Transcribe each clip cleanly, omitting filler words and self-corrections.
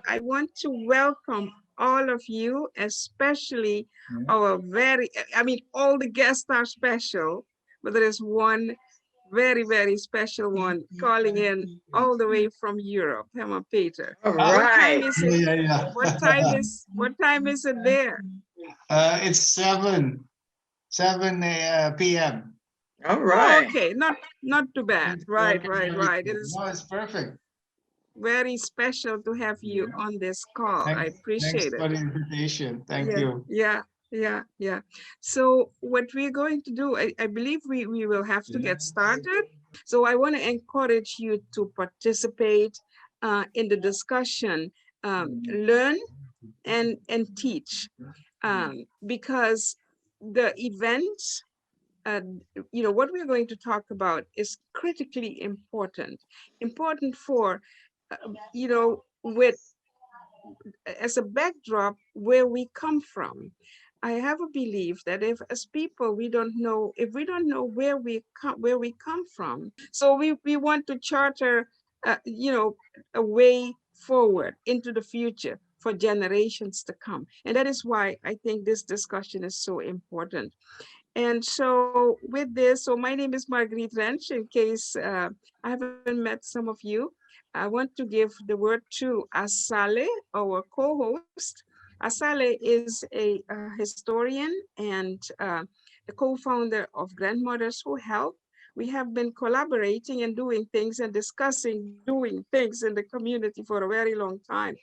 I want to welcome all of you, especially our all the guests are special, but there is one very special one calling in all the way from Europe, Emma Peter. All What time right. is it? Yeah. What time is it there? It's 7 p.m. All Oh, right. okay, not too bad. Right. It is No, it's perfect. very special to have you on this call. I Thanks appreciate it. for the invitation. Thank you. Yeah. So what we're going to do, I believe we will have to get started. So I want to encourage you to participate in the discussion, learn and teach, because the event, uh, what we're going to talk about is critically important for, with as a backdrop where we come from. I have a belief that if as people if we don't know where we come from, so we want to charter a way forward into the future for generations to come. And that is why I think this discussion is so important. And so with this, so my name is Margriet Rensch, in case I haven't met some of you. I want to give the word to Asale, our co-host. Asale is a historian and the co-founder of Grandmothers Who Help. We have been collaborating and doing things and discussing doing things in the community for a very long time.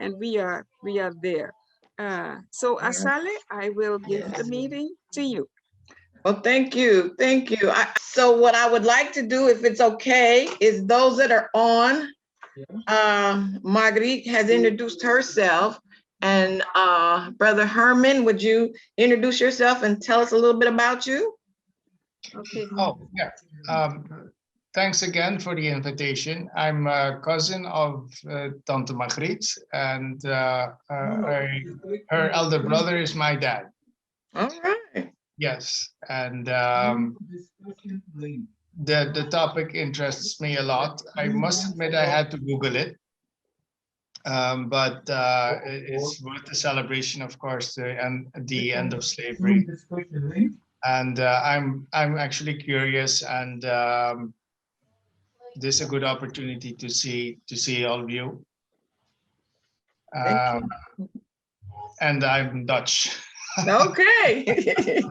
And we are there. So Asale, I will give the meeting to you. Well, thank you. Thank you. So what I would like to do, if it's okay, is those that are on, Margriet has introduced herself. And Brother Herman, would you introduce yourself and tell us a little bit about you? Okay. Oh, yeah. Thanks again for the invitation. I'm a cousin of Tante Margriet, and her elder brother is my dad. All right. Yes, and the topic interests me a lot. I must admit I had to Google it, but it's worth the celebration, of course, the end of slavery. And I'm actually curious, and this is a good opportunity to see all of you. Thank you. And I'm Dutch. Okay.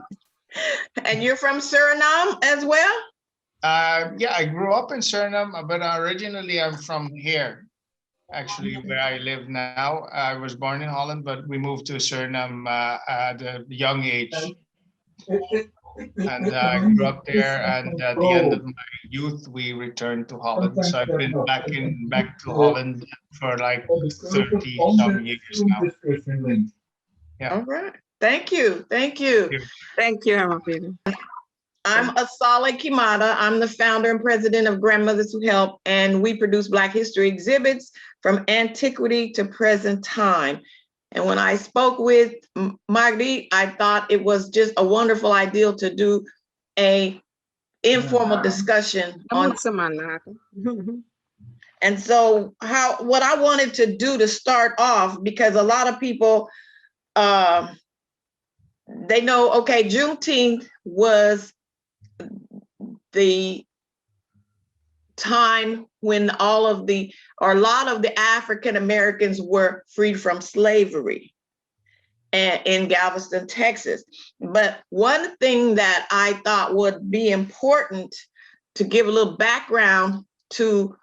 And you're from Suriname as well? Yeah, I grew up in Suriname, but originally I'm from here, actually, where I live now. I was born in Holland, but we moved to Suriname at a young age. And I grew up there, and at the end of my youth, we returned to Holland. So I've been back to Holland for like 30 some years now. Yeah. All right. Thank you. Thank you, Emma Peter. I'm Asale Kimata. I'm the founder and president of Grandmothers Who Help, and we produce Black history exhibits from antiquity to present time. And when I spoke with Margriet, I thought it was just a wonderful idea to do a informal discussion on. And so what I wanted to do to start off, because a lot of people, they know, okay, Juneteenth was the time when a lot of the African Americans were freed from slavery in Galveston, Texas. But one thing that I thought would be important to give a little background to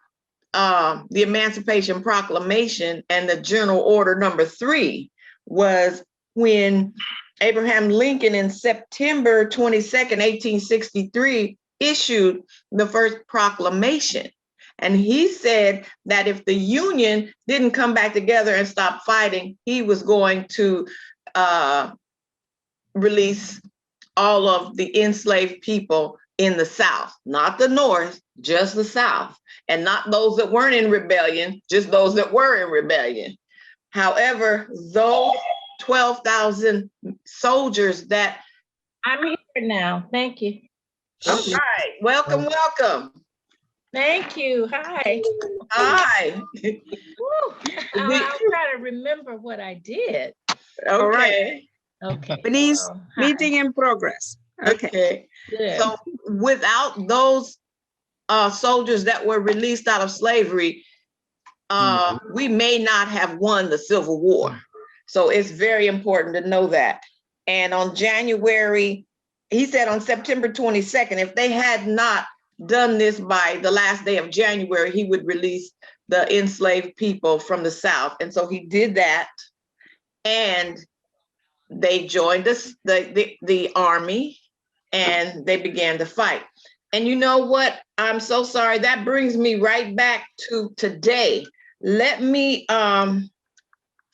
the Emancipation Proclamation and the General Order number 3 was when Abraham Lincoln in September 22nd, 1863, issued the first proclamation. And he said that if the Union didn't come back together and stop fighting, he was going to release all of the enslaved people in the South, not the North, just the South, and not those that weren't in rebellion, just those that were in rebellion. However, those 12,000 soldiers that. I'm here now. Thank you. All right, welcome. Thank you. Hi. Hi. Woo. I'll try to remember what I did. Okay. Okay. Denise, So, hi. meeting in progress. Okay. Okay. Good. So without those soldiers that were released out of slavery, we may not have won the Civil War. So it's very important to know that. And on January, he said on September 22nd, if they had not done this by the last day of January, he would release the enslaved people from the South. And so he did that. And they joined us, the army, and they began to fight. And you know what? I'm so sorry. That brings me right back to today. Let me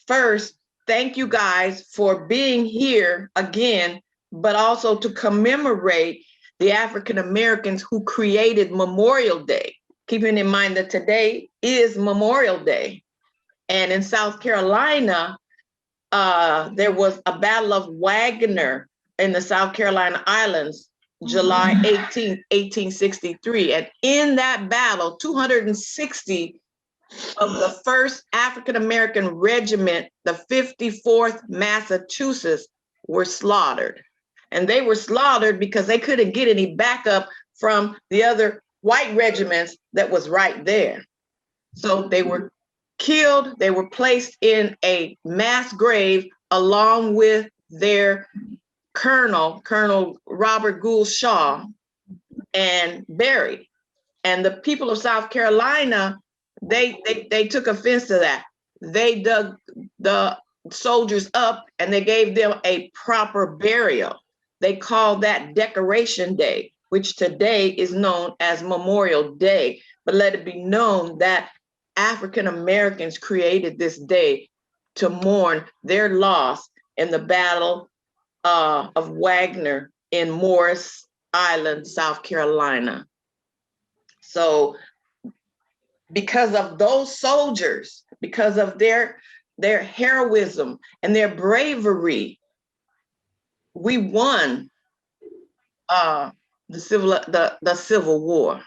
first thank you guys for being here again, but also to commemorate the African Americans who created Memorial Day, keeping in mind that today is Memorial Day. And in South Carolina, there was a Battle of Wagner in the South Carolina Islands, July 18th, 1863. And in that battle, 260 of the 1st African-American Regiment, the 54th Massachusetts, were slaughtered. And they were slaughtered because they couldn't get any backup from the other white regiments that was right there. So they were killed, they were placed in a mass grave along with their Colonel Robert Gould Shaw, and buried. And the people of South Carolina, they took offense to that. They dug the soldiers up and they gave them a proper burial. They called that Decoration Day, which today is known as Memorial Day. But let it be known that African Americans created this day to mourn their loss in the Battle of Wagner in Morris Island, South Carolina. So because of those soldiers, because of their heroism and their bravery, we won the Civil War.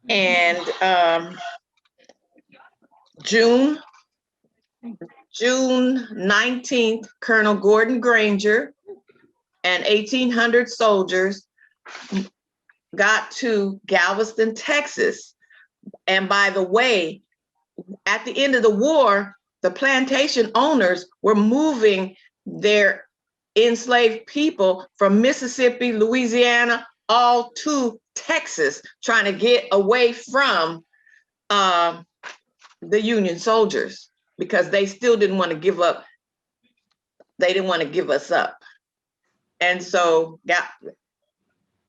And June 19th, Colonel Gordon Granger and 1,800 soldiers got to Galveston, Texas. And by the way, at the end of the war, the plantation owners were moving their enslaved people from Mississippi, Louisiana, all to Texas, trying to get away from the Union soldiers, because they still didn't want to give up. They didn't want to give us up. And so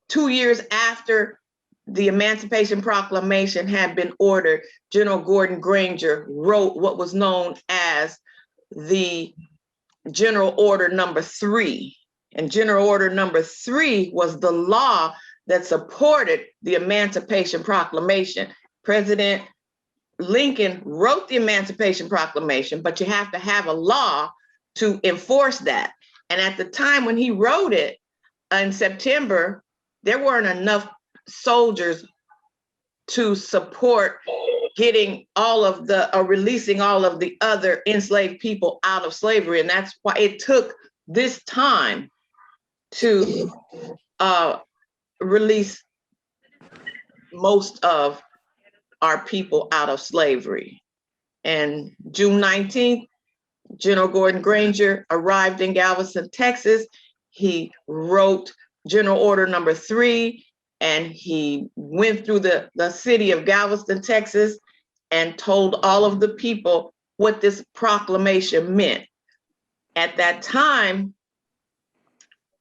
2 years after the Emancipation Proclamation had been ordered, General Gordon Granger wrote what was known as the General Order Number 3. And General Order Number 3 was the law that supported the Emancipation Proclamation. President Lincoln wrote the Emancipation Proclamation, but you have to have a law to enforce that. And at the time when he wrote it in September, there weren't enough soldiers to support getting all of the, releasing all of the other enslaved people out of slavery. And that's why it took this time to release most of our people out of slavery. And June 19th, General Gordon Granger arrived in Galveston, Texas. He wrote General Order Number 3, and he went through the city of Galveston, Texas, and told all of the people what this proclamation meant. At that time,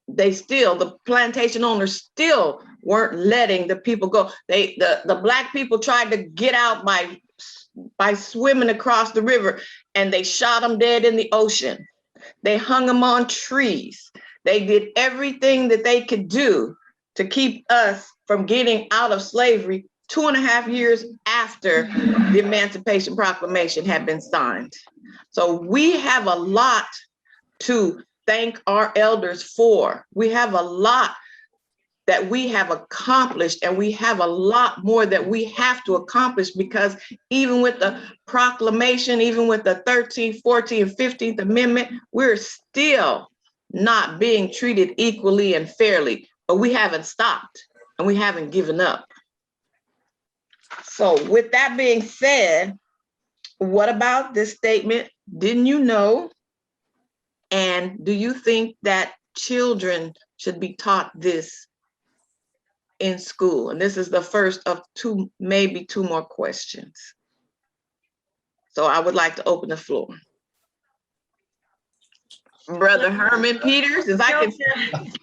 the plantation owners still weren't letting the people go. The Black people tried to get out by swimming across the river, and they shot them dead in the ocean. They hung them on trees. They did everything that they could do to keep us from getting out of slavery 2.5 years after the Emancipation Proclamation had been signed. So we have a lot to thank our elders for. We have a lot that we have accomplished, and we have a lot more that we have to accomplish, because even with the proclamation, even with the 13th, 14th, and 15th Amendment, we're still not being treated equally and fairly, but we haven't stopped and we haven't given up. So with that being said, what about this statement? Didn't you know? And do you think that children should be taught this in school? And this is the first of two, maybe two more questions. So I would like to open the floor. Brother Herman Peters, as I can.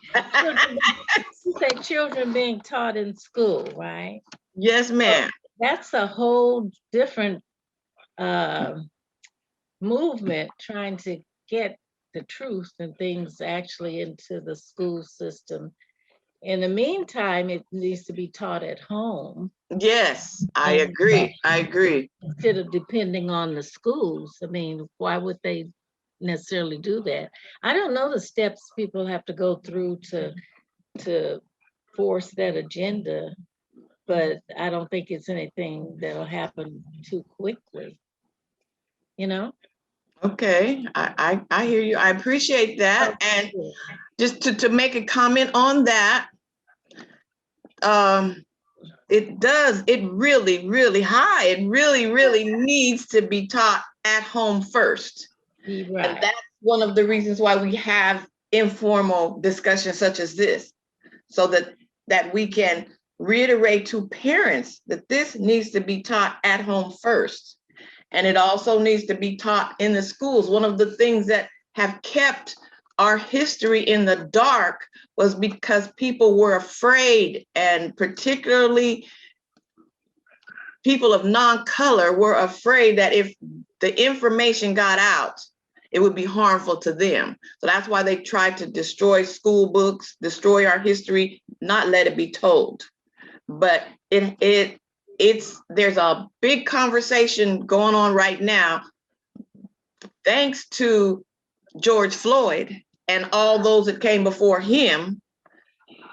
You say children being taught in school, right? Yes, ma'am. That's a whole different movement, trying to get the truth and things actually into the school system. In the meantime, it needs to be taught at home. Yes, I agree. I agree. Instead of depending on the schools. I mean, why would they necessarily do that? I don't know the steps people have to go through to force that agenda, but I don't think it's anything that'll happen too quickly. You know? Okay, I hear you. I appreciate that. And just to make a comment on that, it really, really high. It really, really needs to be taught at home first. Right. And that's one of the reasons why we have informal discussions such as this, so that we can reiterate to parents that this needs to be taught at home first. And it also needs to be taught in the schools. One of the things that have kept our history in the dark was because people were afraid, and particularly people of non-color were afraid that if the information got out, it would be harmful to them. So that's why they tried to destroy school books, destroy our history, not let it be told. But there's a big conversation going on right now, thanks to George Floyd and all those that came before him,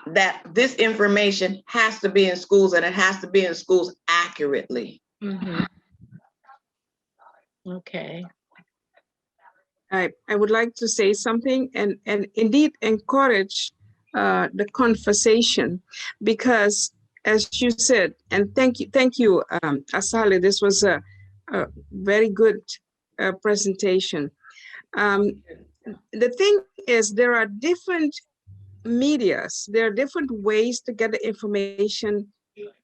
that this information has to be in schools, and it has to be in schools accurately. Mm-hmm. Okay. I would like to say something and indeed encourage the conversation, because as you said, and thank you, Asali, this was a very good presentation. The thing is, there are different medias, there are different ways to get the information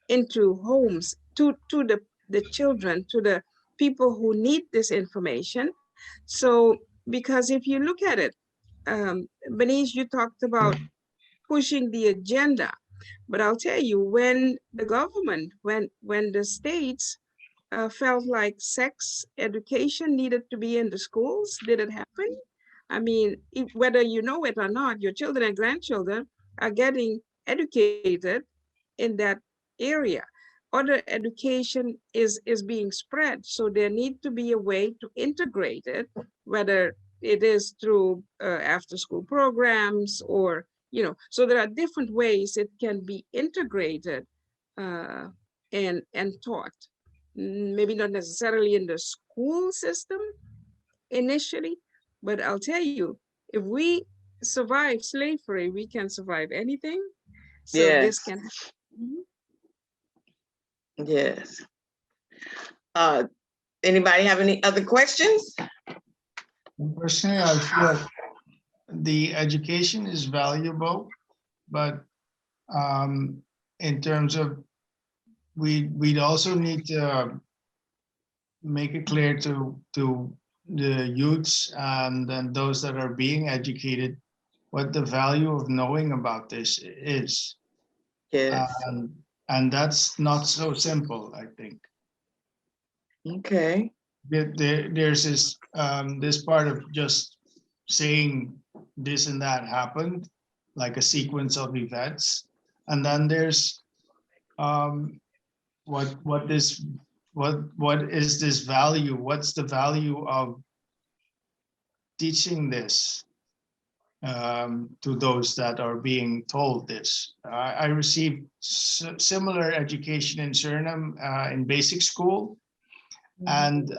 into homes, to the children, to the people who need this information. So, because if you look at it, Benice, you talked about pushing the agenda, but I'll tell you, when the government, when the states felt like sex education needed to be in the schools, did it happen? I mean, whether you know it or not, your children and grandchildren are getting educated in that area. Other education is being spread, so there need to be a way to integrate it, whether it is through after-school programs or, so there are different ways it can be integrated and taught. Maybe not necessarily in the school system initially, but I'll tell you, if we survive slavery, we can survive anything. So Yes. This can happen. Yes. Anybody have any other questions? Personally, I feel the education is valuable, but in terms of we'd also need to make it clear to the youths and then those that are being educated what the value of knowing about this is. Yes. And that's not so simple, I think. Okay. There's this part of just saying this and that happened, like a sequence of events, and then there's what is this value? What's the value of teaching this? to those that are being told this. I received similar education in Suriname in basic school. And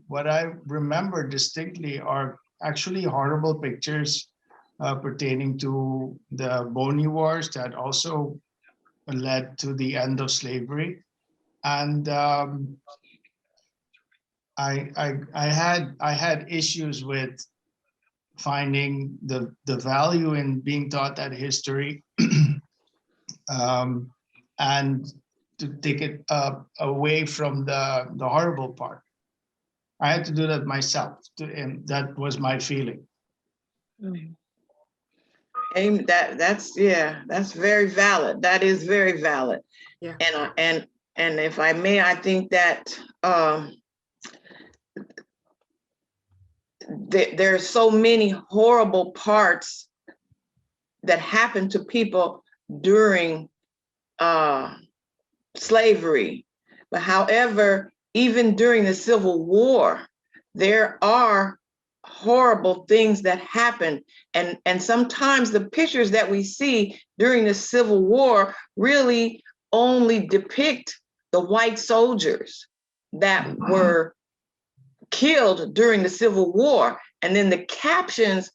what I remember distinctly are actually horrible pictures pertaining to the Bony Wars that also led to the end of slavery. And I had issues with finding the value in being taught that history, and to take it away from the horrible part. I had to do that myself, and that was my feeling. And that's very valid. That is very valid. Yeah. And if I may, I think that there are so many horrible parts that happen to people during slavery. But however, even during the Civil War, there are horrible things that happen. And sometimes the pictures that we see during the Civil War really only depict the white soldiers that were killed during the Civil War. And then the captions,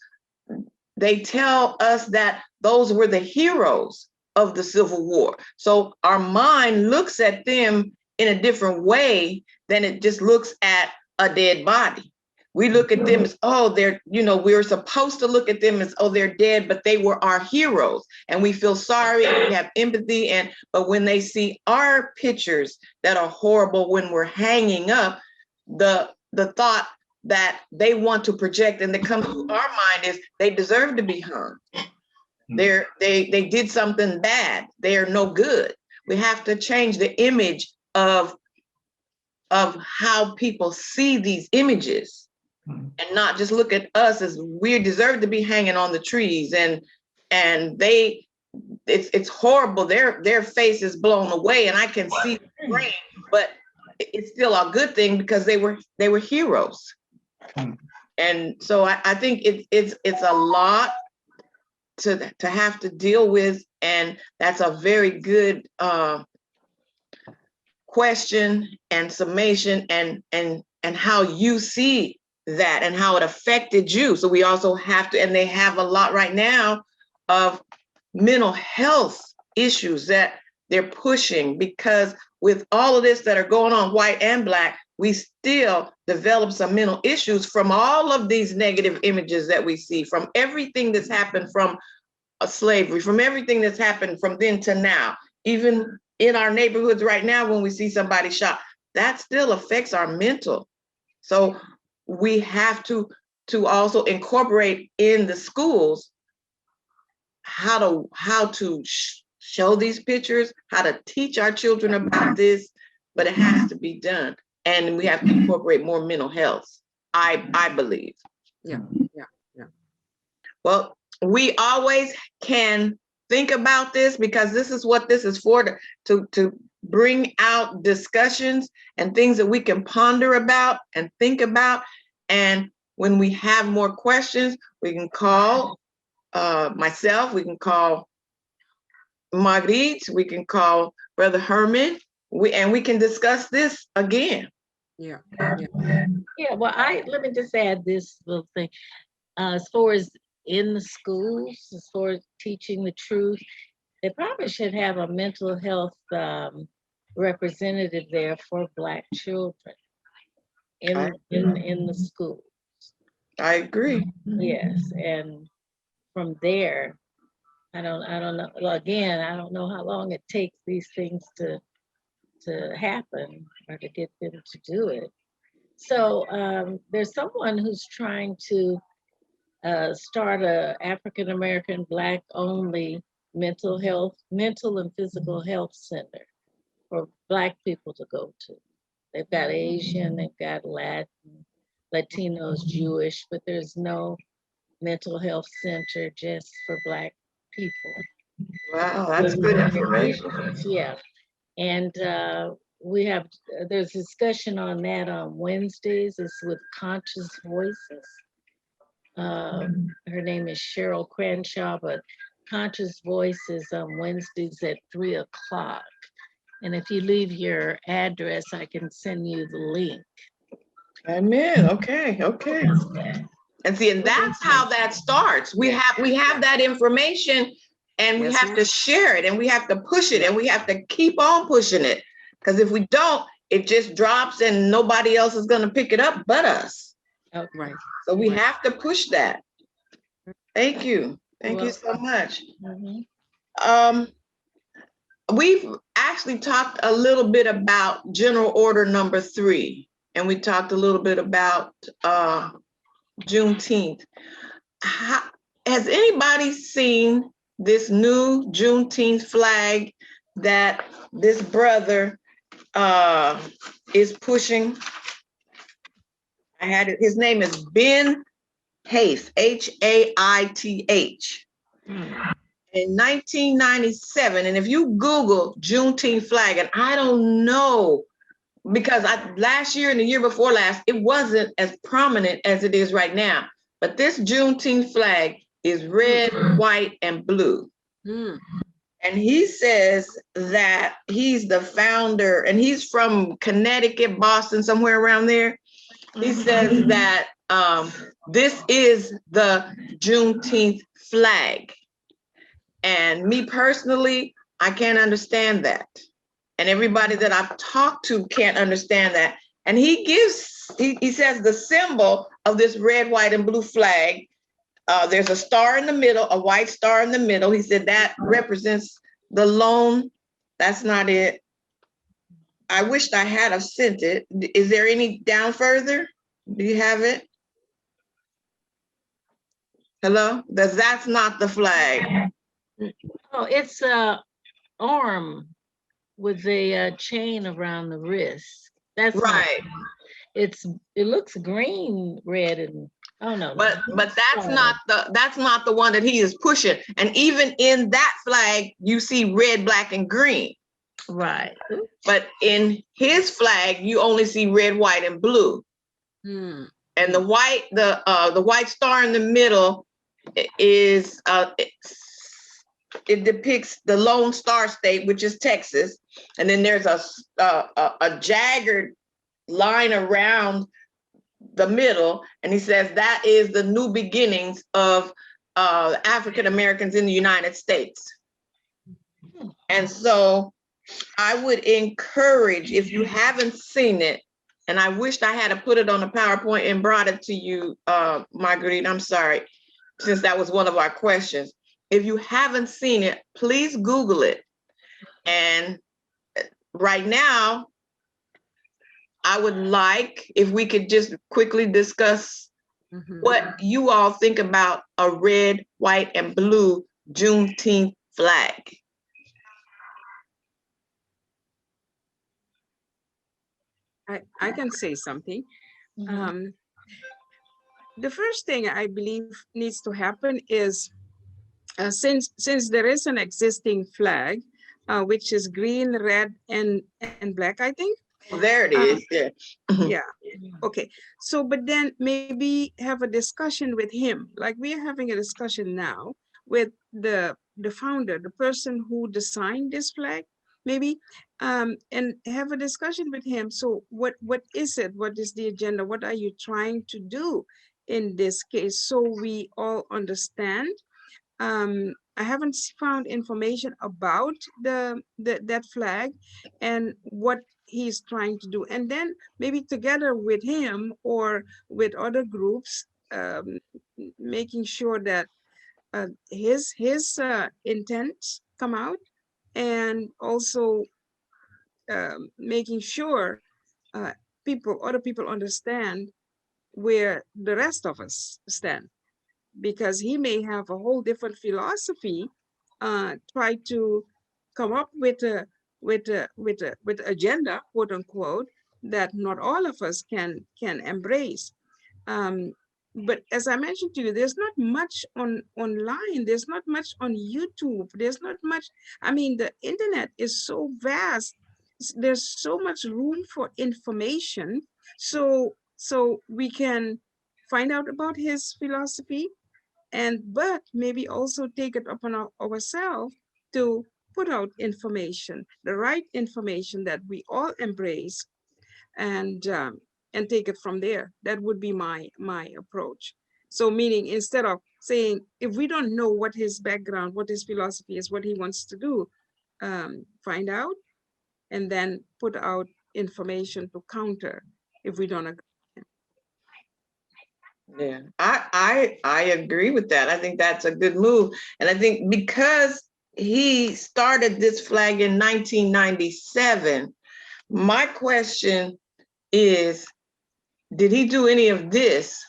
they tell us that those were the heroes of the Civil War. So our mind looks at them in a different way than it just looks at a dead body. We look at them as, oh, they're, we're supposed to look at them as, oh, they're dead, but they were our heroes. And we feel sorry and we have empathy. But when they see our pictures that are horrible when we're hanging up, the thought that they want to project and that comes to our mind is they deserve to be hung. They did something bad. They are no good. We have to change the image of how people see these images and not just look at us as we deserve to be hanging on the trees. And it's horrible. Their face is blown away and I can see the brain, but it's still a good thing because they were heroes. And so I think it's a lot to have to deal with, and that's a very good question and summation and how you see that and how it affected you. So we also have to, and they have a lot right now of mental health issues that they're pushing, because with all of this that are going on, white and Black, we still develop some mental issues from all of these negative images that we see, from everything that's happened from slavery, from everything that's happened from then to now. Even in our neighborhoods right now, when we see somebody shot, that still affects our mental. So we have to also incorporate in the schools how to show these pictures, how to teach our children about this, but it has to be done. And we have to incorporate more mental health, I believe. Yeah. Well, we always can think about this because this is what this is for, to bring out discussions and things that we can ponder about and think about. And when we have more questions, we can call myself, we can call Margriet, we can call Brother Herman, we can discuss this again. Yeah. Well, let me just add this little thing. As far as in the schools, as far as teaching the truth, they probably should have a mental health representative there for Black children in the school. I agree. Yes, and from there, I don't know. Again, I don't know how long it takes these things to happen or to get them to do it. So there's someone who's trying to start a African American Black only mental and physical health center for Black people to go to. They've got Asian, they've got Latin, Latinos, Jewish, but there's no mental health center just for Black people. Wow, that's good information. Yeah, and there's discussion on that on Wednesdays. It's with Conscious Voices. Her name is Cheryl Crenshaw, but Conscious Voice is on Wednesdays at 3 o'clock. And if you leave your address, I can send you the link. Amen. Okay. Okay. And see, and that's how that starts. We have that information, and we Yes, have to share it, and we have to push it, and we have to keep on pushing it. Because if we don't, it just drops and nobody else is going to pick it up but us. Okay. Right. So we have to push that. Thank you. Thank you so much. Mhm. We've actually talked a little bit about General Order number 3, and we talked a little bit about Juneteenth. Has anybody seen this new Juneteenth flag that this brother is pushing? I had it. His name is Ben Haith, Haith. In 1997, and if you Google Juneteenth flag, and I don't know, because last year and the year before last, it wasn't as prominent as it is right now. But this Juneteenth flag is red, white, and blue. Mm. And he says that he's the founder, and he's from Connecticut, Boston, somewhere around there. He says that this is the Juneteenth flag. And me personally, I can't understand that. And everybody that I've talked to can't understand that. And he says the symbol of this red, white, and blue flag, there's a star in the middle, a white star in the middle. He said that represents the lone. That's not it. I wished I had have sent it. Is there any down further? Do you have it? Hello? That's not the flag. Oh, it's a arm with a chain around the wrist. That's right. It looks green, red, and oh no. But that's not the one that he is pushing. And even in that flag, you see red, black, and green. Right. But in his flag, you only see red, white, and blue. Mm. And the white star in the middle is it depicts the Lone Star State, which is Texas. And then there's a jagged line around the middle. And he says that is the new beginnings of African Americans in the United States. And so I would encourage, if you haven't seen it, and I wished I had to put it on a PowerPoint and brought it to you, Margriet, I'm sorry, since that was one of our questions. If you haven't seen it, please Google it. And right now, I would like if we could just quickly discuss what you all think about a red, white, and blue Juneteenth flag. I can say something. The first thing I believe needs to happen is since there is an existing flag, which is green, red, and black, I think. There it is. Yeah. Yeah. Okay. So, but then maybe have a discussion with him, like we are having a discussion now with the founder, the person who designed this flag, maybe, and have a discussion with him. So, what is it? What is the agenda? What are you trying to do in this case? So we all understand. I haven't found information about that flag and what he's trying to do. And then maybe together with him or with other groups, making sure that his intents come out, and also making sure other people understand where the rest of us stand, because he may have a whole different philosophy, try to come up with a agenda, quote unquote, that not all of us can embrace. But as I mentioned to you, there's not much online. There's not much on YouTube. There's not much. I mean, the internet is so vast. There's so much room for information. So we can find out about his philosophy, but maybe also take it upon ourselves to put out information, the right information that we all embrace, and take it from there. That would be my approach. So meaning, instead of saying, if we don't know what his background, what his philosophy is, what he wants to do, find out and then put out information to counter if we don't agree. Yeah, I agree with that. I think that's a good move. And I think because he started this flag in 1997, my question is, did he do any of this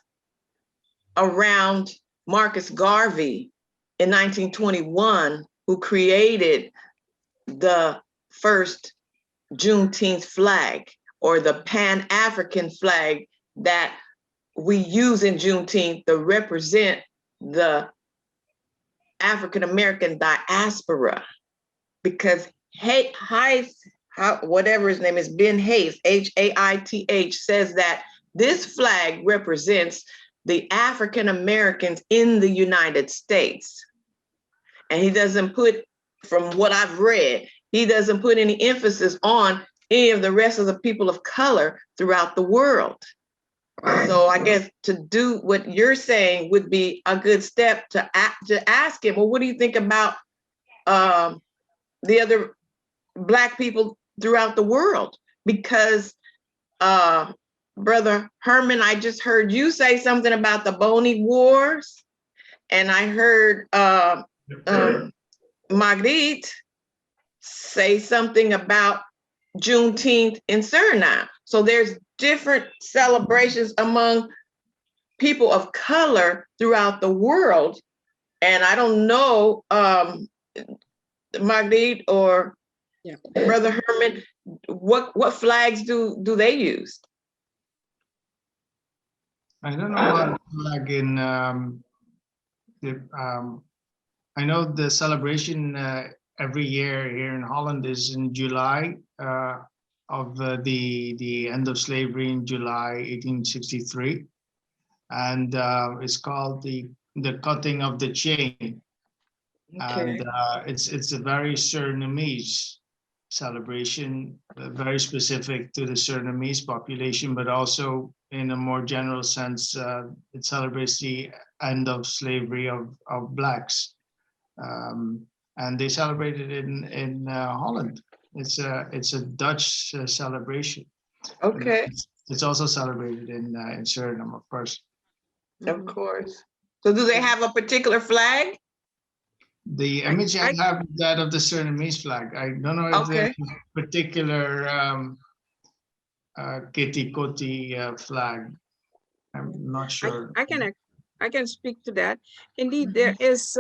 around Marcus Garvey in 1921, who created the first Juneteenth flag, or the Pan-African flag that we use in Juneteenth to represent the African-American diaspora? Because whatever his name is, Ben Hayes, Haith, says that this flag represents the African-Americans in the United States. And he doesn't put, from what I've read, he doesn't put any emphasis on any of the rest of the people of color throughout the world. So I guess to do what you're saying would be a good step to ask him, well, what do you think about the other Black people throughout the world? Because Brother Herman, I just heard you say something about the Bony Wars, and I heard Margriet say something about Juneteenth in Suriname. So there's different celebrations among people of color throughout the world. And I don't know, Margriet or Brother Herman, what flags do they use? I don't know about flag in I know the celebration every year here in Holland is in July of the end of slavery in July 1863, and it's called the cutting of the chain. Okay. And it's a very Surinamese celebration, very specific to the Surinamese population, but also in a more general sense, it celebrates the end of slavery of Blacks. And they celebrate it in Holland. It's a Dutch celebration. Okay. It's also celebrated in Suriname, of course. Of course. So do they have a particular flag? The image I have is that of the Surinamese flag. I don't know if there's a particular Kitty Kotti flag. I'm not sure. I can speak to that. Indeed, there is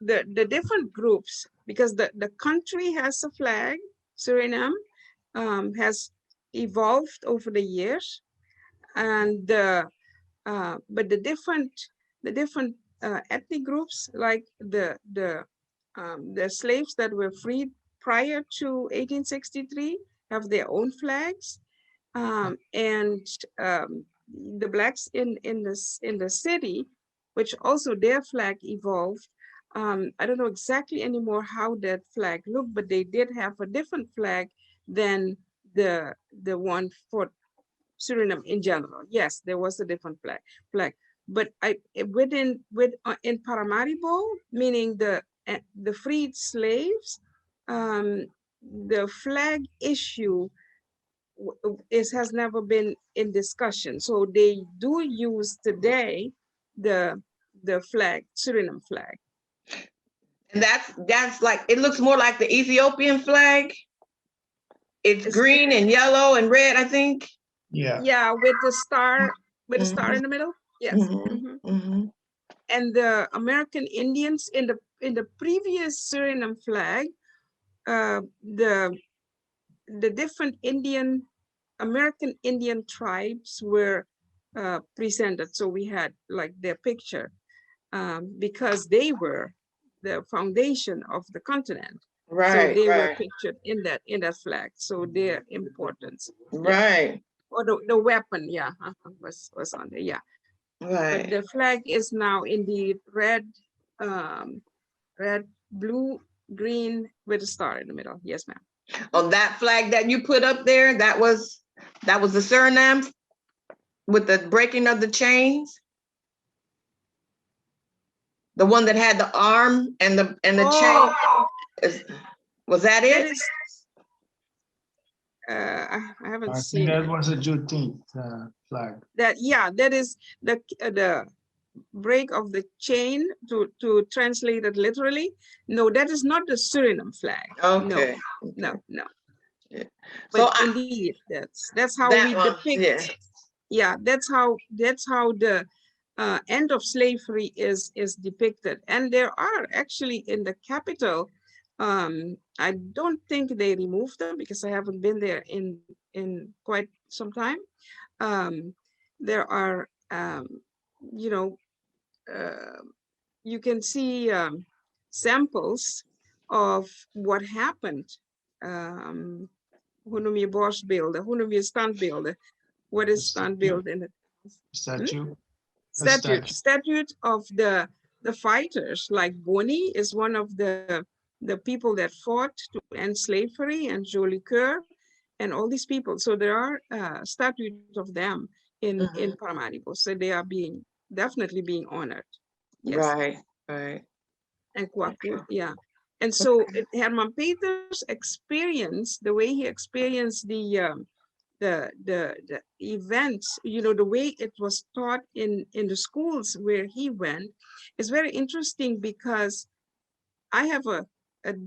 the different groups, because the country has a flag. Suriname has evolved over the years, and but the different ethnic groups, like the slaves that were freed prior to 1863, have their own flags, and the Blacks in the city, which also their flag evolved. I don't know exactly anymore how that flag looked, but they did have a different flag than the one for Suriname in general. Yes, there was a different flag. But in Paramaribo, meaning the freed slaves, the flag issue has never been in discussion. So they do use today the flag, Suriname flag. And that's like, it looks more like the Ethiopian flag. It's green and yellow and red, I think. Yeah. Yeah, with the star, in the middle. Yes. And the American Indians in the previous Suriname flag, the different American Indian tribes were presented. So we had like their picture, because they were the foundation of the continent. Right. So they were pictured in that flag. So their importance. Right. Yeah. Or the weapon, was on there. Yeah. But Right. the flag is now indeed red, red, blue, green with a star in the middle. Yes, ma'am. On that flag that you put up there, that was the Suriname with the breaking of the chains. The one that had the arm and the chain. Was that That it? is, I haven't I think seen that it. was a Juneteenth flag. That, yeah, that is the break of the chain, to translate it literally. No, that is not the Suriname flag. Okay. No, no. Yeah. But So indeed, that's how we that one, depict. yeah. Yeah, that's how the end of slavery is depicted. And there are actually in the capital, I don't think they removed them because I haven't been there in quite some time. There are, you know, you can see samples of what happened. Hoe noem je borstbeelden? Hoe noem je standbeelden? What is standbeeld in it? Statue. Statute of the fighters, like Boni is one of the people that fought to end slavery, and Jolicoeur and all these people. So there are statutes of them in Paramaribo. So they are definitely being honored. Yes. Right, right. And Kwaku, yeah. And so Herman Peters experienced the way he experienced the events, the way it was taught in the schools where he went is very interesting, because I have a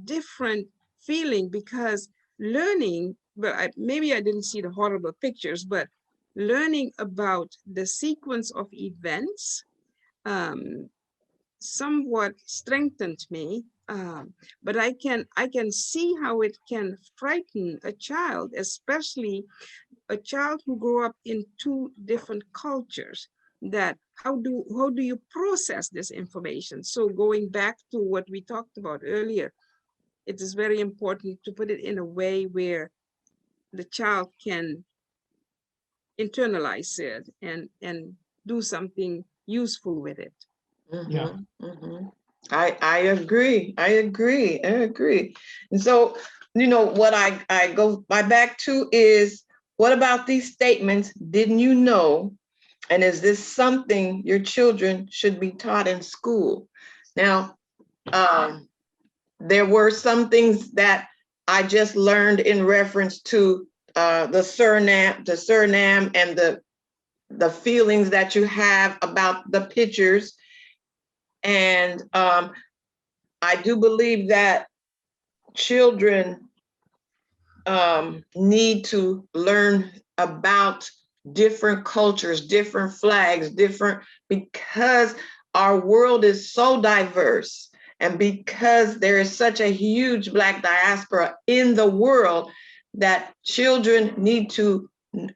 different feeling, because learning, but maybe I didn't see the horrible pictures, but learning about the sequence of events somewhat strengthened me. But I can see how it can frighten a child, especially a child who grew up in two different cultures. That how do you process this information? So going back to what we talked about earlier, it is very important to put it in a way where the child can internalize it and do something useful with it. Yeah. I agree. I agree. I agree. And so, what I go back to is, what about these statements? Didn't you know? And is this something your children should be taught in school? Now, there were some things that I just learned in reference to the Suriname and the feelings that you have about the pictures. And I do believe that children need to learn about different cultures, different flags, because our world is so diverse, and because there is such a huge Black diaspora in the world, that children need to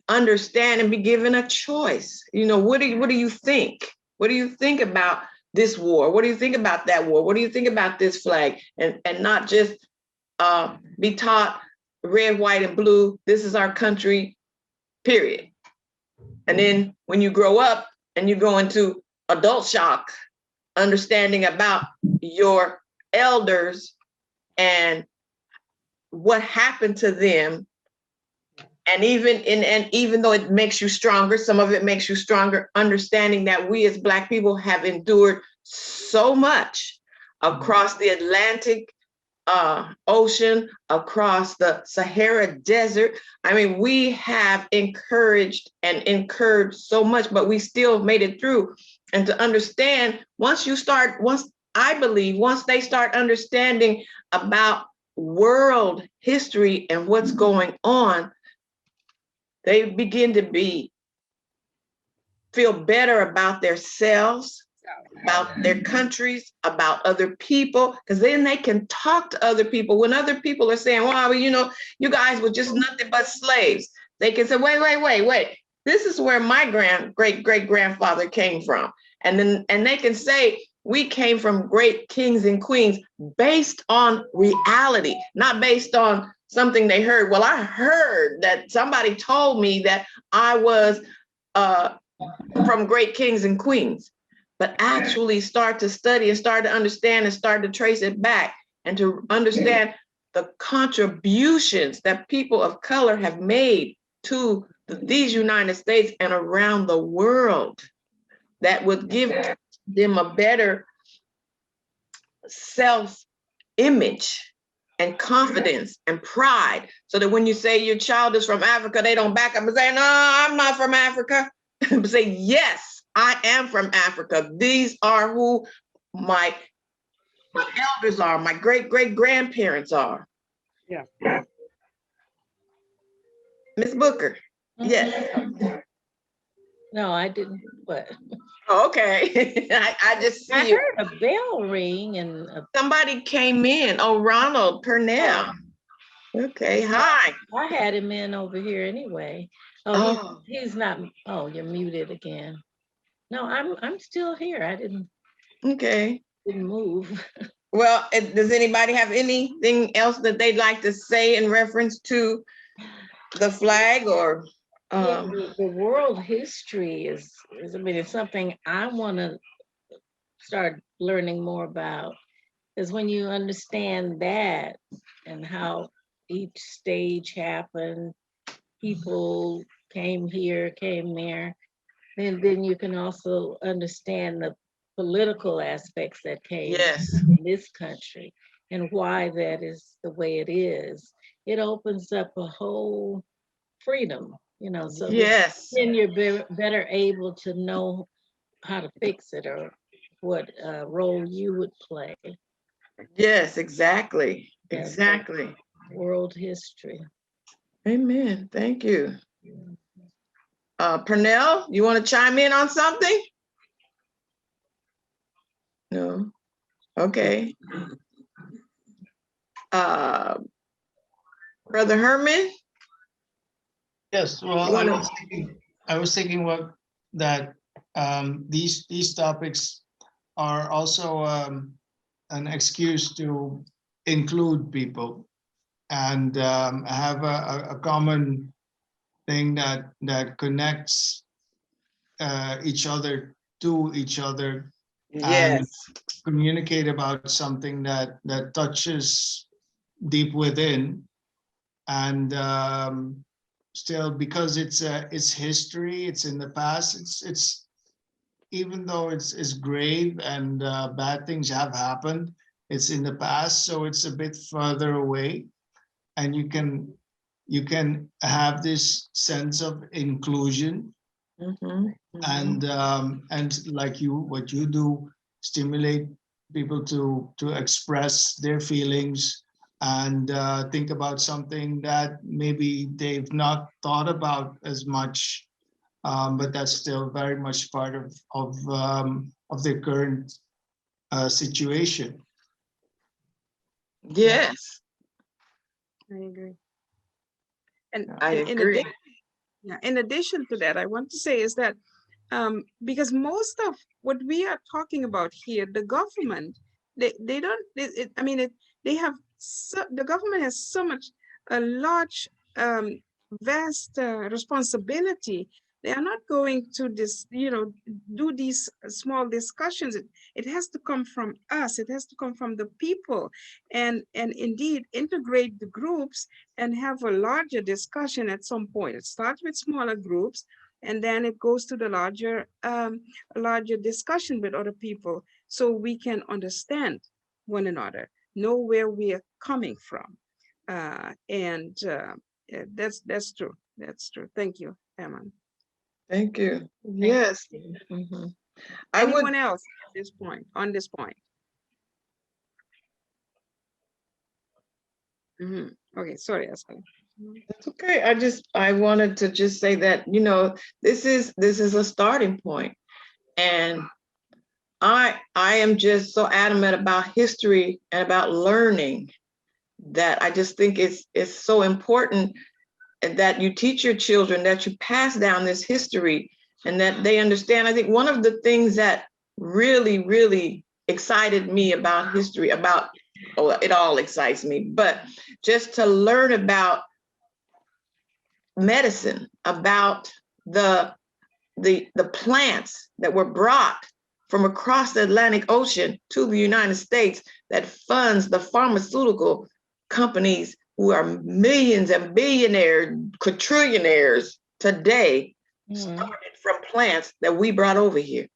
understand and be given a choice. What do you think? What do you think about this war? What do you think about that war? What do you think about this flag? And not just be taught red, white, and blue. This is our country, period. And then when you grow up and you go into adult shock, understanding about your elders and what happened to them. And even though it makes you stronger, some of it makes you stronger, understanding that we as Black people have endured so much across the Atlantic Ocean, across the Sahara Desert. I mean, we have encouraged and incurred so much, but we still made it through. And to understand, once they start understanding about world history and what's going on, they begin to feel better about themselves, about their countries, about other people, because then they can talk to other people. When other people are saying, well, you guys were just nothing but slaves, they can say, wait. This is where my great-great-grandfather came from. And they can say, we came from great kings and queens based on reality, not based on something they heard. Well, I heard that somebody told me that I was from great kings and queens, but actually start to study and start to understand and start to trace it back and to understand the contributions that people of color have made to these United States and around the world that would give them a better self-image and confidence and pride, so that when you say your child is from Africa, they don't back up and say, no, I'm not from Africa. Say, yes, I am from Africa. These are who my elders are, my great-great-grandparents are. Yeah. Miss Booker, yes. No, I didn't, but Oh, okay. I just I see you. heard a bell ring and Somebody came in. Oh, Ronald Pernell. Okay, hi. I had him in over here anyway. Oh, Oh, he's not, oh, you're muted again. No, I'm still here. I didn't okay. move. Well, does anybody have anything else that they'd like to say in reference to the flag or? Yeah, the world history is, I mean, it's something I want to start learning more about. Because when you understand that and how each stage happened, people came here, came there, then you can also understand the political aspects that came Yes. in this country and why that is the way it is. It opens up a whole freedom, so Yes. then you're better able to know how to fix it or what role you would play. Yes, exactly. Yes, Exactly. world history. Amen. Thank you. Pernell, you want to chime in on something? No. Okay. Brother Herman? Yes, well, I was thinking that these topics are also an excuse to include people and have a common thing that connects each other to each other and Yes. communicate about something that touches deep within, and still, because it's history, it's in the past, it's even though it's grave and bad things have happened, it's in the past, so it's a bit further away, and you can have this sense of inclusion. And like what you do, stimulate people to express their feelings and think about something that maybe they've not thought about as much, but that's still very much part of their current situation. Yes. I agree. And I agree. in addition to that, I want to say is that because most of what we are talking about here, the government, they don't, they have, the government has so much, a large, vast responsibility. They are not going to do these small discussions. It has to come from us. It has to come from the people, and indeed integrate the groups and have a larger discussion at some point. It starts with smaller groups, and then it goes to the larger discussion with other people, so we can understand one another, know where we are coming from, and that's true. That's true. Thank you, Emma. Thank you. Yes. Anyone else at this point, on this point? Okay, sorry, Esther. That's okay. I wanted to just say that, this is a starting point. And I am just so adamant about history and about learning that I just think it's so important that you teach your children, that you pass down this history and that they understand. I think one of the things that really, really excited me about history, it all excites me, but just to learn about medicine, about the the plants that were brought from across the Atlantic Ocean to the United States that funds the pharmaceutical companies who are millions and billionaires, quadrillionaires today, started from plants that we brought over here.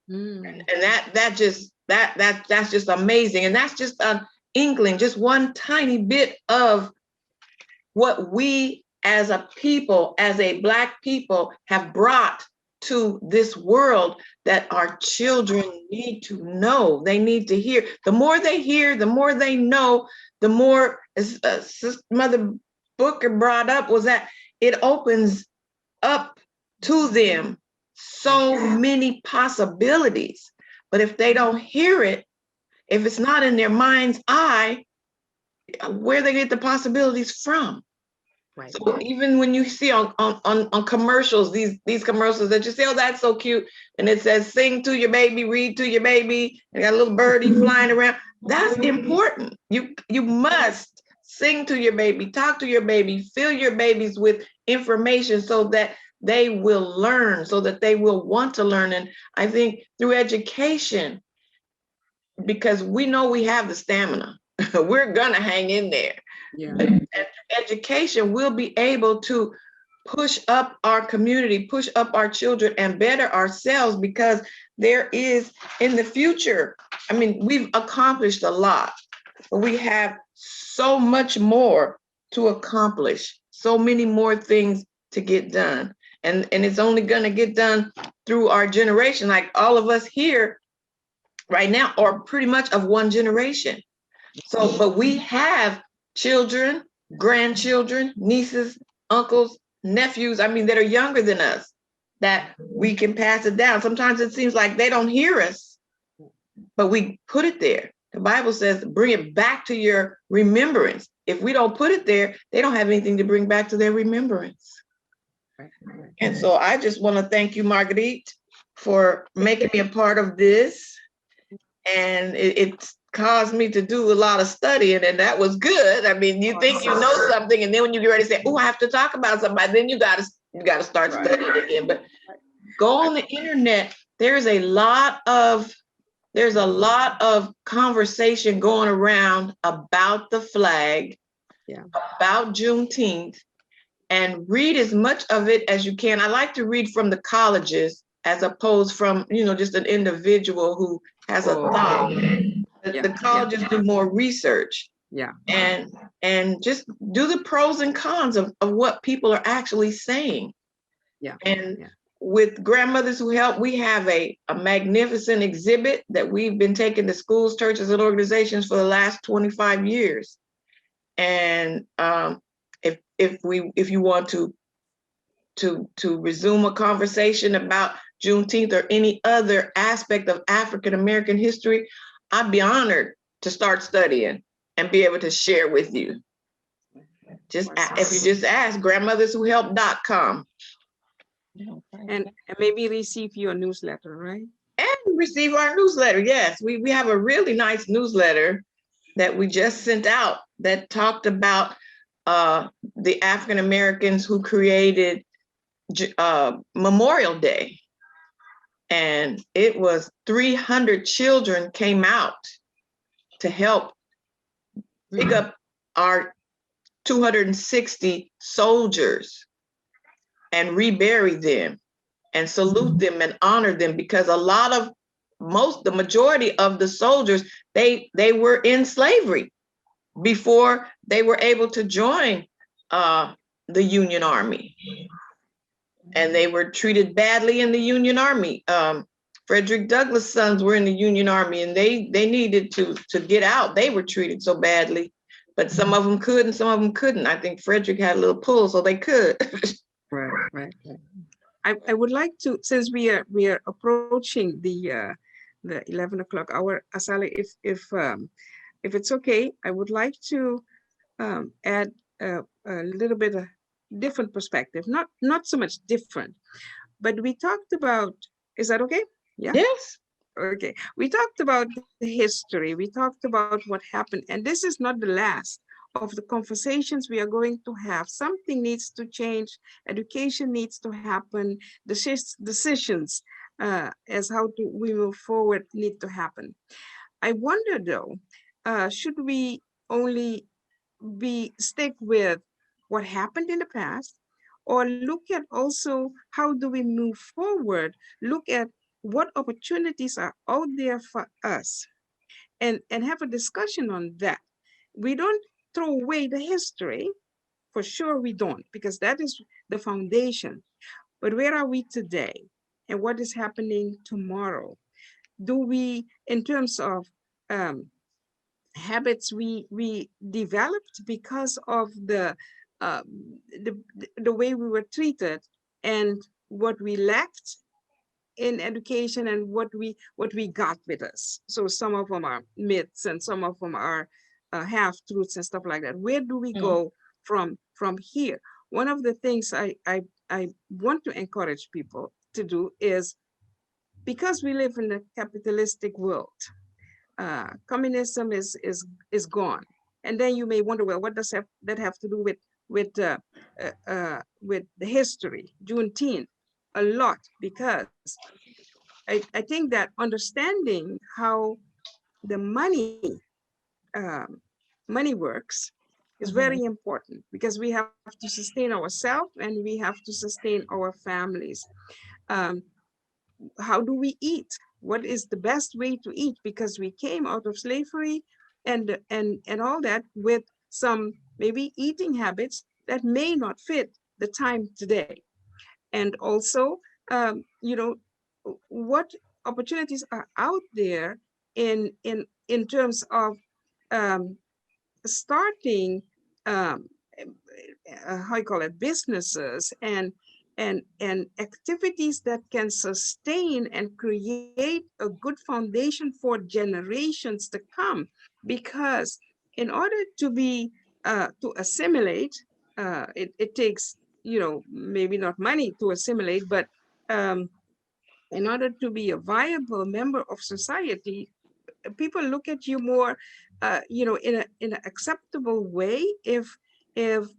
And that's just amazing. And that's just an inkling, just one tiny bit of what we as a people, as a Black people, have brought to this world that our children need to know. They need to hear. The more they hear, the more they know, the more, as Mother Booker brought up, was that it opens up to them so many possibilities. But if they don't hear it, if it's not in their mind's eye, where they get the possibilities from? Right. So even when you see on commercials, these commercials that you say, oh, that's so cute, and it says sing to your baby, read to your baby, and got a little birdie flying around. That's important. You must sing to your baby, talk to your baby, fill your babies with information so that they will learn, so that they will want to learn. And I think through education, because we know we have the stamina, we're gonna hang in there. Yeah. Education will be able to push up our community, push up our children, and better ourselves, because there is in the future, I mean, we've accomplished a lot, but we have so much more to accomplish, so many more things to get done. And it's only gonna get done through our generation. Like all of us here right now are pretty much of one generation. So, but we have children, grandchildren, nieces, uncles, nephews, I mean, that are younger than us, that we can pass it down. Sometimes it seems like they don't hear us, but we put it there. The Bible says, bring it back to your remembrance. If we don't put it there, they don't have anything to bring back to their remembrance. And so I just want to thank you, Margriet, for making me a part of this. And it's caused me to do a lot of studying, and that was good. I mean, you think you know something, and then when you get ready to say, oh, I have to talk about somebody, then you gotta start studying again. But go on the internet. There's a lot of conversation going around about the flag, about Juneteenth, and read as much of it as you can. I like to read from the colleges as opposed from, just an individual who has a thought. The colleges do more research, and just do the pros and cons of what people are actually saying. With Grandmothers Who Help, we have a magnificent exhibit that we've been taking to schools, churches, and organizations for the last 25 years. And if you want to resume a conversation about Juneteenth or any other aspect of African American history, I'd be honored to start studying and be able to share with you. If you just ask, grandmotherswhohelp.com. And maybe receive your newsletter, right? And receive our newsletter, yes. We have a really nice newsletter that we just sent out that talked about the African Americans who created Memorial Day. And it was 300 children came out to help pick up our 260 soldiers and rebury them and salute them and honor them, because the majority of the soldiers, they were in slavery before they were able to join the Union Army. And they were treated badly in the Union Army. Frederick Douglass' sons were in the Union Army, and they needed to get out. They were treated so badly, but some of them could and some of them couldn't. I think Frederick had a little pull, so they could. Right. I would like to, since we are approaching the 11 o'clock hour, Asali, if it's okay, I would like to add a little bit of different perspective, not so much different, but we talked about, is that okay? Yeah. Yes. Okay. We talked about the history. We talked about what happened, and this is not the last of the conversations we are going to have. Something needs to change. Education needs to happen. Decisions as how to we move forward need to happen. I wonder though, should we only stick with what happened in the past, or look at also how do we move forward, look at what opportunities are out there for us, and have a discussion on that. We don't throw away the history, for sure we don't, because that is the foundation. But where are we today? And what is happening tomorrow? Do we, in terms of habits we developed because of uh, the way we were treated, and what we lacked in education, and what we got with us. So some of them are myths, and some of them are half truths and stuff like that. Where do we go from here? One of the things I want to encourage people to do is, because we live in a capitalistic world, communism is gone. And then you may wonder, well, what does that have to do with the history, Juneteenth? A lot, because I think that understanding how the um, money works is very important, because we have to sustain ourselves and we have to sustain our families. Um, how do we eat? What is the best way to eat? Because we came out of slavery and all that, with some maybe eating habits that may not fit the time today. And also, you know, what opportunities are out there in terms of um, starting how you call it, businesses and activities that can sustain and create a good foundation for generations to come. Because in order to be to assimilate, it takes, maybe not money to assimilate, but um, in order to be a viable member of society, people look at you more, in an acceptable way if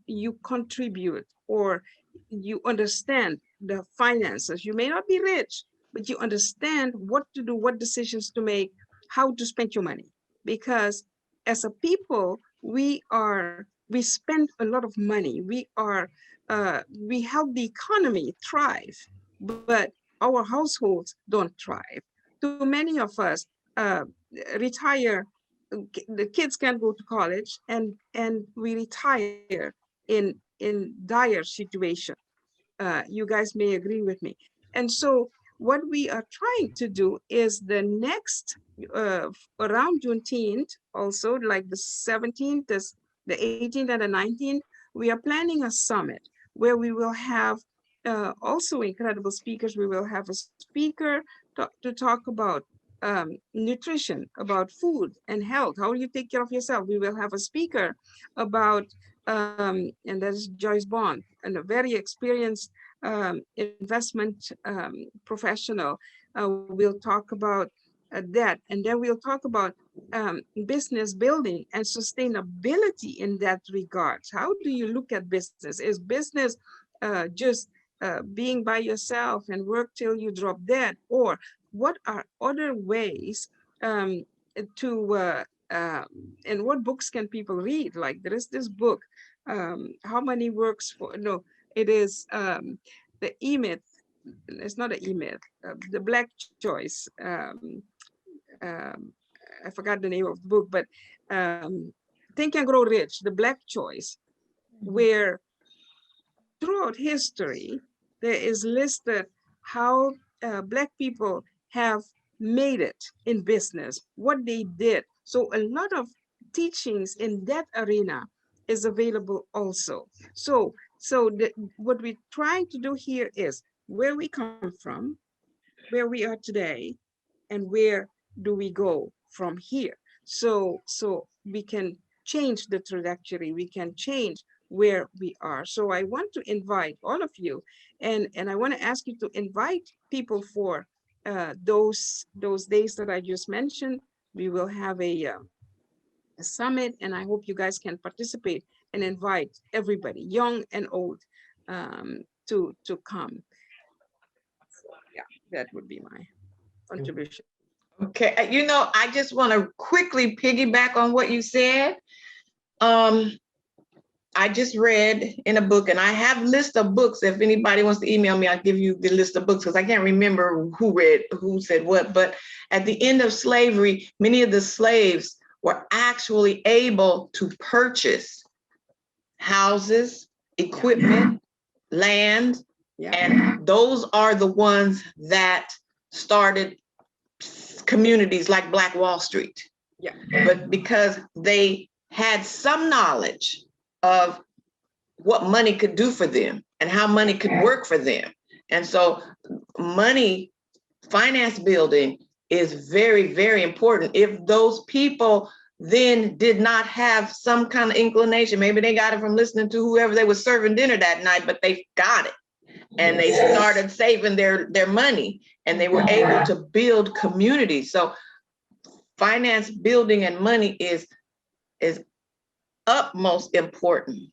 you contribute, or you understand the finances. You may not be rich, but you understand what to do, what decisions to make, how to spend your money. Because as a people, we spend a lot of money. We help the economy thrive, but our households don't thrive. Too many of us uh, retire, the kids can't go to college, and we retire in dire situation. You guys may agree with me. And so what we are trying to do is the next, around Juneteenth, also like the 17th, the 18th and the 19th, we are planning a summit where we will have also incredible speakers. We will have a speaker to talk about nutrition, about food and health. How do you take care of yourself? We will have a speaker about, and that is Joyce Bond, and a very experienced investment professional. We'll talk about that. And then we'll talk about business building and sustainability in that regard. How do you look at business? Is business just being by yourself and work till you drop dead? Or what are other ways to, and what books can people read? Like there is this book, How Money Works for, no, it is the E-Myth. It's not an E-Myth, the Black Choice. Um, I forgot the name of the book, but Think and Grow Rich, the Black Choice, where throughout history, there is listed how Black people have made it in business, what they did. So a lot of teachings in that arena is available also. So what we're trying to do here is where we come from, where we are today, and where do we go from here. So we can change the trajectory, we can change where we are. So I want to invite all of you, and I want to ask you to invite people for those days that I just mentioned. We will have Summit, and I hope you guys can participate and invite everybody, young and old, to come. So, yeah, that would be my contribution. Okay, I just want to quickly piggyback on what you said. I just read in a book, and I have a list of books. If anybody wants to email me, I'll give you the list of books because I can't remember who said what. But at the end of slavery, many of the slaves were actually able to purchase houses, equipment, land, and those are the ones that started communities like Black Wall Street. Yeah. But because they had some knowledge of what money could do for them and how money could work for them. And so finance building is very, very important. If those people then did not have some kind of inclination, maybe they got it from listening to whoever they were serving dinner that night, but they got it. And they started saving their money and they were able to build communities. So finance building and money is utmost important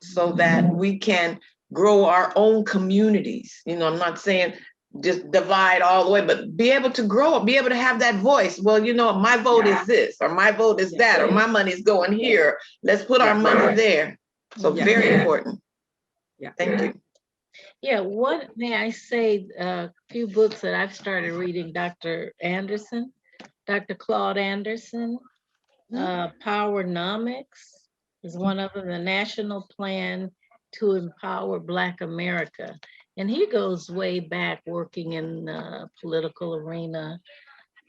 so that we can grow our own communities. I'm not saying just divide all the way, but be able to grow up, be able to have that voice. Well, my vote is this, or my vote is that, or my money is going here. Let's put our money there. So very important. Yeah. Thank you. Yeah, what may I say, a few books that I've started reading, Dr. Claude Anderson, Powernomics is one of them, the National Plan to Empower Black America. And he goes way back working in the political arena.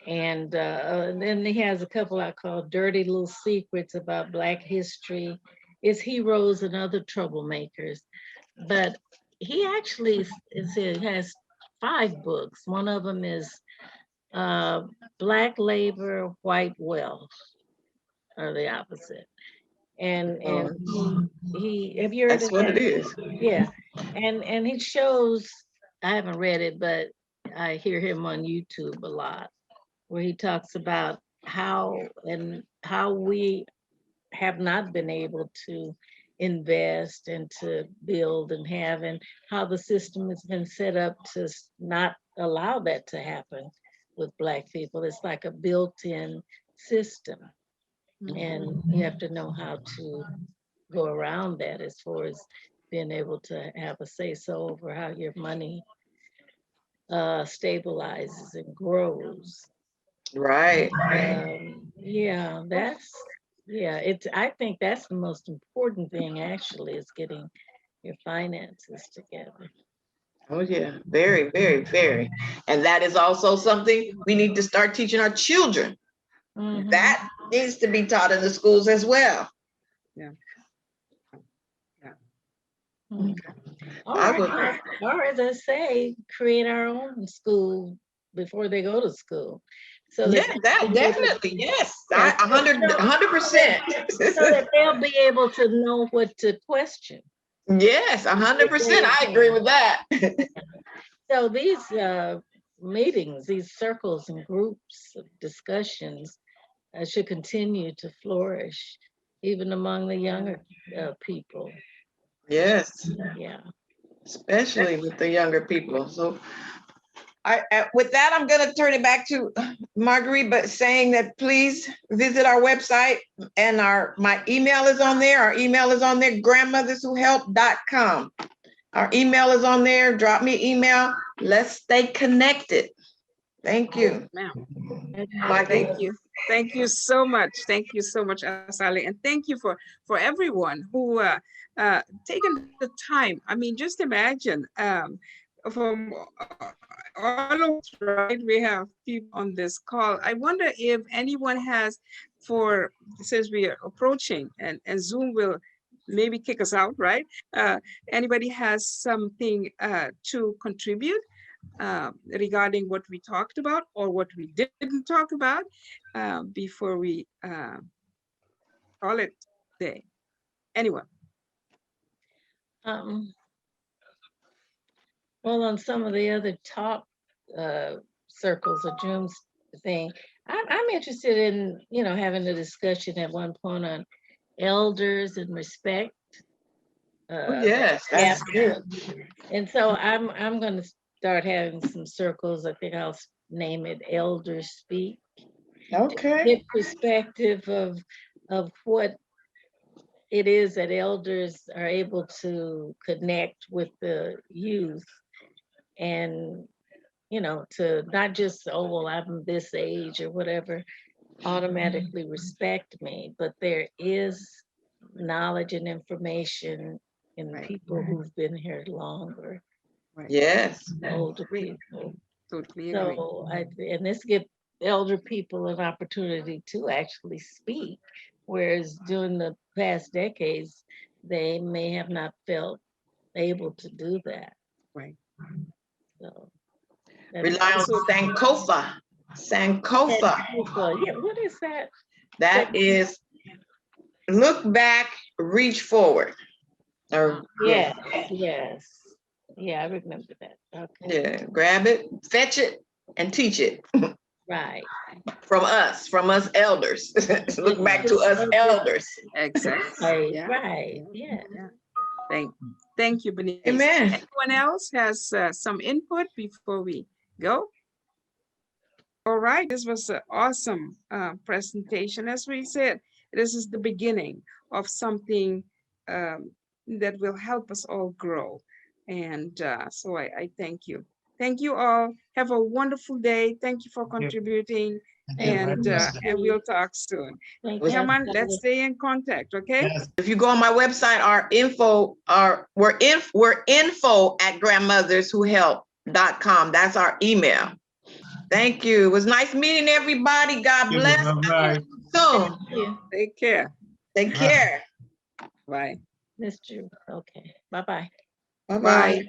And then he has a couple I call Dirty Little Secrets about Black history, its heroes and other troublemakers. But he actually has 5 books. One of them is Black Labor, White Wealth, or the opposite. And he have you heard That's of what that? it is. Yeah. And he shows, I haven't read it, but I hear him on YouTube a lot, where he talks about how we have not been able to invest and to build and have, and how the system has been set up to not allow that to happen with Black people. It's like a built-in system. And you have to know how to go around that as far as being able to have a say-so over how your money stabilizes and grows. Right. I think that's the most important thing actually, is getting your finances together. Oh yeah, very, very, very. And that is also something we need to start teaching our children. That needs to be taught in the schools as well. Yeah. Or as I say, create our own school before they go to school. So that definitely, yes, 100%. So that they'll be able to know what to question. Yes, 100%. I agree with that. So these meetings, these circles and groups of discussions should continue to flourish, even among the younger people. Yes. Yeah. Especially with the younger people. So with that, I'm going to turn it back to Margriet, but saying that please visit our website, and my email is on there. Our email is on there, grandmotherswhohelp.com. Our email is on there. Drop me an email. Let's stay connected. Thank you. Thank you. Thank you so much. Thank you so much, Asali. And thank you for everyone who taken the time. I mean, just imagine from all of us, right? We have people on this call. I wonder if anyone has, since we are approaching and Zoom will maybe kick us out, right? Anybody has something to contribute regarding what we talked about or what we didn't talk about before we call it day? Anyone? Well, on some of the other top circles of thing. I'm interested in, having a discussion at one point on elders and respect. Yes, that's good. And so I'm going to start having some circles. I think I'll name it Elders Speak. Okay. Get perspective of what it is that elders are able to connect with the youth, and to not just, oh well, I'm this age or whatever, automatically respect me, but there is knowledge and information in Right. people who've been here longer, Yes. older Agree. people. Totally agree. So and this gives elder people an opportunity to actually speak, whereas during the past decades, they may have not felt able to do that. Right. So Rely on Sankofa. Sankofa. Yeah, what is that? That is look back, reach forward. Or Yes, yes. Yeah, I remember that. Okay, yeah, grab it, fetch it, and teach it right. from us elders. Look back to us elders. Exactly. Right, Yeah. right, yeah. Thank you, Bernice. Amen. Anyone else has some input before we go? All right, this was an awesome presentation. As we said, this is the beginning of something that will help us all grow. And so I thank you. Thank you all. Have a wonderful day. Thank you for contributing. And we'll talk soon. Thank you. Herman, let's stay in contact, okay? Yes. If you go on my website, we're info at grandmotherswhohelp.com. That's our email. Thank you. It was nice meeting everybody. God bless. Bye. So Thank you, Take care. take care. Bye. Mr. Okay, bye-bye. Bye-bye. Bye.